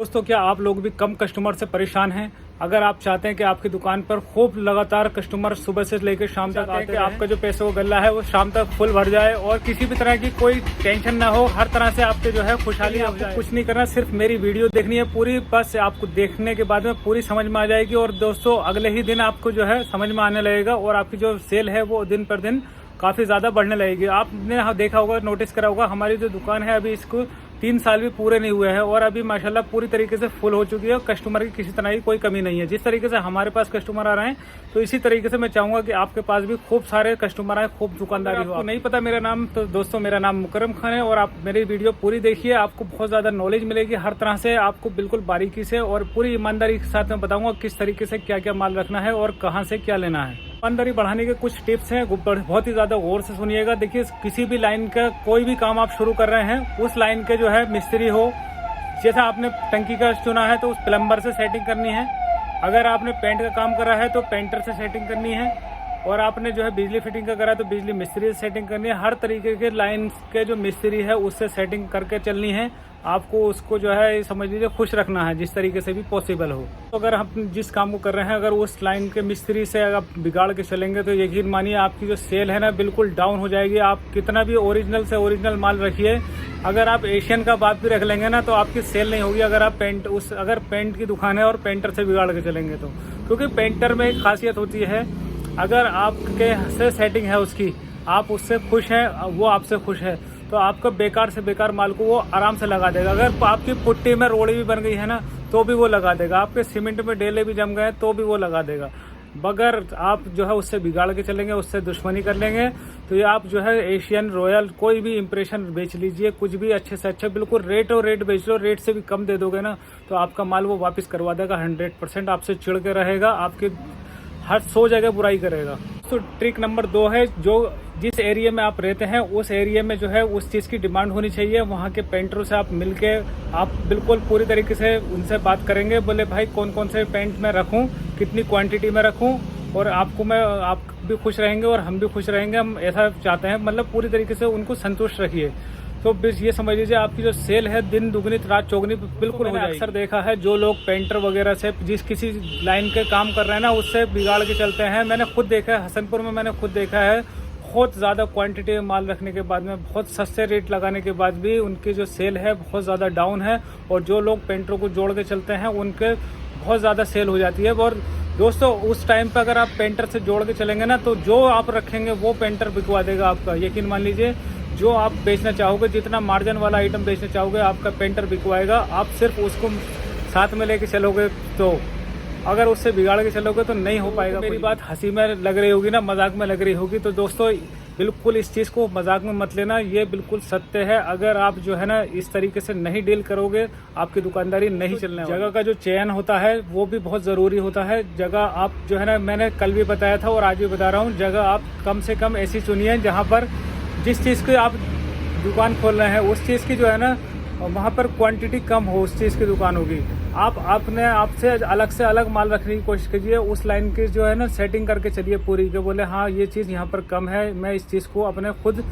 दोस्तों, क्या आप लोग भी कम कस्टमर से परेशान हैं? अगर आप चाहते हैं कि आपकी दुकान पर खूब लगातार कस्टमर सुबह से लेकर शाम तक आते हैं, आपका जो पैसे वो गल्ला है वो शाम तक फुल भर जाए और किसी भी तरह की कोई टेंशन ना हो, हर तरह से आपके जो है खुशहाली, आपको कुछ नहीं करना, सिर्फ मेरी वीडियो देखनी है पूरी, बस आपको देखने के बाद में पूरी समझ में आ जाएगी। और दोस्तों, अगले ही दिन आपको जो है समझ में आने लगेगा और आपकी जो सेल है वो दिन पर दिन काफी ज्यादा बढ़ने लगेगी। आपने देखा होगा, नोटिस करा होगा, हमारी जो दुकान है अभी इसको 3 साल भी पूरे नहीं हुए हैं और अभी माशाल्लाह पूरी तरीके से फुल हो चुकी है और कस्टमर की किसी तरह की कोई कमी नहीं है। जिस तरीके से हमारे पास कस्टमर आ रहे हैं तो इसी तरीके से मैं चाहूंगा कि आपके पास भी खूब सारे कस्टमर आए, खूब दुकानदारी हो। आपको नहीं पता मेरा नाम, तो दोस्तों मेरा नाम मुकरम खान है और आप मेरी वीडियो पूरी देखिए, आपको बहुत ज्यादा नॉलेज मिलेगी हर तरह से। आपको बिल्कुल बारीकी से और पूरी ईमानदारी के साथ मैं बताऊंगा किस तरीके से क्या क्या माल रखना है और कहाँ से क्या लेना है। ईमानदारी बढ़ाने के कुछ टिप्स हैं, बहुत ही ज्यादा गौर से सुनिएगा। देखिए, किसी भी लाइन का कोई भी काम आप शुरू कर रहे हैं, उस लाइन के जो है मिस्त्री हो, जैसा आपने टंकी का चुना है तो उस प्लम्बर से सेटिंग करनी है। अगर आपने पेंट का काम करा है तो पेंटर से सेटिंग करनी है और आपने जो है बिजली फिटिंग का करा है तो बिजली मिस्त्री से सेटिंग करनी है। हर तरीके के लाइन के जो मिस्त्री है उससे सेटिंग करके चलनी है। आपको उसको जो है समझ लीजिए खुश रखना है जिस तरीके से भी पॉसिबल हो। तो अगर हम जिस काम को कर रहे हैं, अगर उस लाइन के मिस्त्री से अगर बिगाड़ के चलेंगे तो यकीन मानिए आपकी जो सेल है ना बिल्कुल डाउन हो जाएगी। आप कितना भी ओरिजिनल से ओरिजिनल माल रखिए, अगर आप एशियन का बात भी रख लेंगे ना तो आपकी सेल नहीं होगी। अगर आप अगर पेंट की दुकान है और पेंटर से बिगाड़ के चलेंगे तो, क्योंकि पेंटर में एक खासियत होती है, अगर आपके से सेटिंग है उसकी, आप उससे खुश हैं, वो आपसे खुश है, तो आपका बेकार से बेकार माल को वो आराम से लगा देगा। अगर आपकी पुट्टी में रोड़ी भी बन गई है ना तो भी वो लगा देगा, आपके सीमेंट में डेले भी जम गए तो भी वो लगा देगा। मगर आप जो है उससे बिगाड़ के चलेंगे, उससे दुश्मनी कर लेंगे तो ये आप जो है एशियन, रॉयल, कोई भी इंप्रेशन बेच लीजिए, कुछ भी अच्छे से अच्छा, बिल्कुल रेट और रेट बेच लो, रेट से भी कम दे दोगे ना तो आपका माल वो वापस करवा देगा 100%। आपसे चिढ़ के रहेगा, आपके हर 100 जगह बुराई करेगा। तो ट्रिक नंबर 2 है, जो जिस एरिया में आप रहते हैं उस एरिया में जो है उस चीज़ की डिमांड होनी चाहिए। वहाँ के पेंटरों से आप मिलके आप बिल्कुल पूरी तरीके से उनसे बात करेंगे, बोले भाई कौन कौन से पेंट मैं रखूँ, कितनी क्वांटिटी में रखूँ, और आप भी खुश रहेंगे और हम भी खुश रहेंगे। हम ऐसा चाहते हैं, मतलब पूरी तरीके से उनको संतुष्ट रखिए। तो बस ये समझ लीजिए आपकी जो सेल है दिन दुगनी रात चौगनी बिल्कुल हो जाएगी। अक्सर देखा है जो लोग पेंटर वगैरह से जिस किसी लाइन के काम कर रहे हैं ना उससे बिगाड़ के चलते हैं। मैंने खुद देखा है, हसनपुर में मैंने खुद देखा है, बहुत ज़्यादा क्वांटिटी में माल रखने के बाद में, बहुत सस्ते रेट लगाने के बाद भी उनकी जो सेल है बहुत ज़्यादा डाउन है। और जो लोग पेंटरों को जोड़ के चलते हैं उनके बहुत ज़्यादा सेल हो जाती है। और दोस्तों, उस टाइम पर अगर आप पेंटर से जोड़ के चलेंगे ना तो जो आप रखेंगे वो पेंटर बिकवा देगा आपका। यकीन मान लीजिए, जो आप बेचना चाहोगे, जितना मार्जिन वाला आइटम बेचना चाहोगे आपका पेंटर बिकवाएगा। आप सिर्फ उसको साथ में लेके चलोगे, तो अगर उससे बिगाड़ के चलोगे तो नहीं हो पाएगा। मेरी बात हंसी में लग रही होगी ना, मजाक में लग रही होगी, तो दोस्तों बिल्कुल इस चीज़ को मजाक में मत लेना, ये बिल्कुल सत्य है। अगर आप जो है ना इस तरीके से नहीं डील करोगे, आपकी दुकानदारी नहीं चलने वाली। जगह का जो चयन होता है वो भी बहुत ज़रूरी होता है। जगह आप जो है ना, मैंने कल भी बताया था और आज भी बता रहा हूँ, जगह आप कम से कम ऐसी चुनिए जहाँ पर जिस चीज़ की आप दुकान खोल रहे हैं उस चीज़ की जो है ना वहाँ पर क्वांटिटी कम हो, उस चीज़ की दुकान होगी। आप अपने आप से अलग माल रखने की कोशिश कीजिए। उस लाइन की जो है ना सेटिंग करके चलिए पूरी, के बोले हाँ ये चीज़ यहाँ पर कम है, मैं इस चीज़ को अपने खुद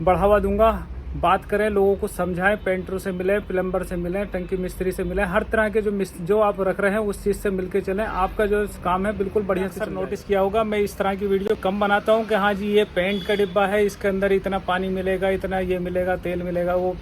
बढ़ावा दूंगा। बात करें, लोगों को समझाएं, पेंटरों से मिलें, प्लम्बर से मिलें, टंकी मिस्त्री से मिलें, हर तरह के जो आप रख रहे हैं उस चीज़ से मिलके चलें। आपका जो काम है बिल्कुल बढ़िया से नोटिस किया होगा, मैं इस तरह की वीडियो कम बनाता हूँ कि हाँ जी ये पेंट का डिब्बा है, इसके अंदर इतना पानी मिलेगा, इतना ये मिलेगा, तेल मिलेगा। वो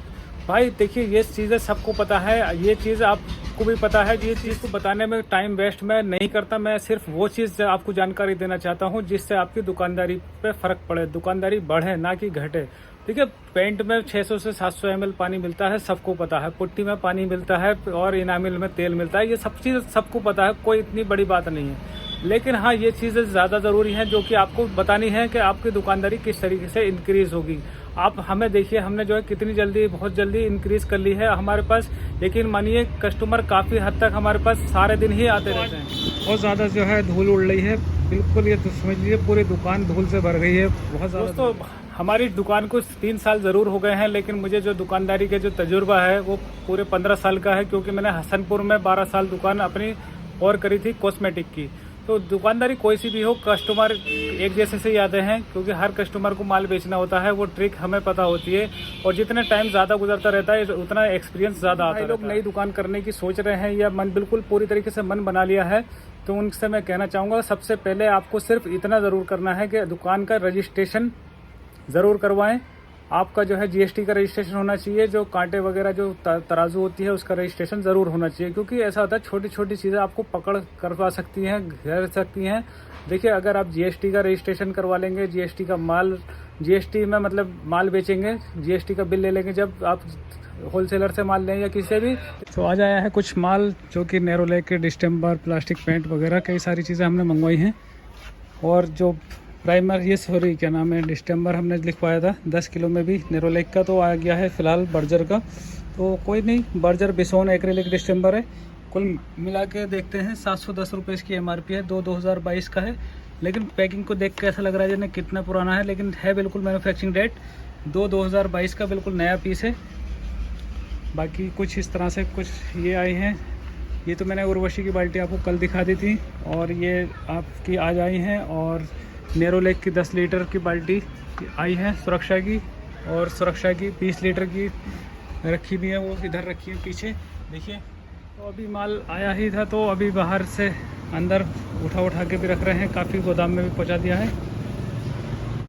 भाई देखिए, ये चीज़ें सबको पता है, ये चीज़ आपको भी पता है। ये चीज़ को बताने में टाइम वेस्ट मैं नहीं करता, मैं सिर्फ वो चीज़ आपको जानकारी देना चाहता हूँ जिससे आपकी दुकानदारी पे फर्क पड़े, दुकानदारी बढ़े ना कि घटे। ठीक है, पेंट में 600 से 700 ml पानी मिलता है, सबको पता है। पुट्टी में पानी मिलता है और इनामिल में तेल मिलता है, ये सब चीज़ सबको पता है, कोई इतनी बड़ी बात नहीं है। लेकिन हाँ, ये चीज़ें ज़्यादा ज़रूरी हैं जो कि आपको बतानी है कि आपकी दुकानदारी किस तरीके से इंक्रीज़ होगी। आप हमें देखिए, हमने जो है कितनी जल्दी, बहुत जल्दी इंक्रीज़ कर ली है हमारे पास। लेकिन मानिए कस्टमर काफ़ी हद तक हमारे पास सारे दिन ही आते रहते हैं। बहुत ज़्यादा जो है धूल उड़ रही है, बिल्कुल ये तो समझ लीजिए पूरी दुकान धूल से भर गई है बहुत ज़्यादा। दोस्तों, हमारी दुकान को 3 साल ज़रूर हो गए हैं, लेकिन मुझे जो दुकानदारी के जो तजुर्बा है वो पूरे 15 साल का है, क्योंकि मैंने हसनपुर में 12 साल दुकान अपनी और करी थी कॉस्मेटिक की। तो दुकानदारी कोई सी भी हो, कस्टमर एक जैसे से ही आते हैं, क्योंकि हर कस्टमर को माल बेचना होता है, वो ट्रिक हमें पता होती है। और जितने टाइम ज़्यादा गुजरता रहता है उतना एक्सपीरियंस ज़्यादा आता है। लोग नई दुकान करने की सोच रहे हैं या मन बिल्कुल पूरी तरीके से मन बना लिया है, तो उनसे मैं कहना चाहूँगा सबसे पहले आपको सिर्फ इतना ज़रूर करना है कि दुकान का रजिस्ट्रेशन ज़रूर करवाएं। आपका जो है जीएसटी का रजिस्ट्रेशन होना चाहिए, जो कांटे वगैरह जो तराजू होती है उसका रजिस्ट्रेशन ज़रूर होना चाहिए, क्योंकि ऐसा होता है छोटी छोटी चीज़ें आपको पकड़ करवा सकती हैं, घेर सकती हैं। देखिए, अगर आप जीएसटी का रजिस्ट्रेशन करवा लेंगे, जीएसटी का माल, जीएसटी में मतलब माल बेचेंगे, जीएसटी का बिल ले लेंगे जब आप होलसेलर से माल लें या किसी से भी। तो आज आया है कुछ माल जो कि नेरोलैक के डिस्टेम्बर, प्लास्टिक पेंट वगैरह कई सारी चीज़ें हमने मंगवाई हैं। और जो प्राइमर, ये सॉरी क्या नाम है, डिस्टेम्बर हमने लिखवाया था 10 किलो में भी। नेरोलैक का तो आ गया है फ़िलहाल बर्जर का, तो कोई नहीं, बर्जर बिसोन एक्रेलिक डिस्टेम्बर है। कुल मिला के देखते हैं 710 रुपये इसकी MRP है। 2022 का है, लेकिन पैकिंग को देख के ऐसा लग रहा है जैसे कितना पुराना है, लेकिन है बिल्कुल मैन्युफैक्चरिंग डेट 2022 का, बिल्कुल नया पीस है। बाकी कुछ इस तरह से कुछ ये आए हैं। ये तो मैंने उर्वशी की बाल्टी आपको कल दिखा दी थी, और ये आपकी आज आई हैं। और नेरोलैक की 10 लीटर की बाल्टी आई है सुरक्षा की, और सुरक्षा की 20 लीटर की रखी भी है, वो इधर रखी है पीछे देखिए। तो अभी माल आया ही था, तो अभी बाहर से अंदर उठा के भी रख रहे हैं, काफ़ी गोदाम में भी पहुंचा दिया है।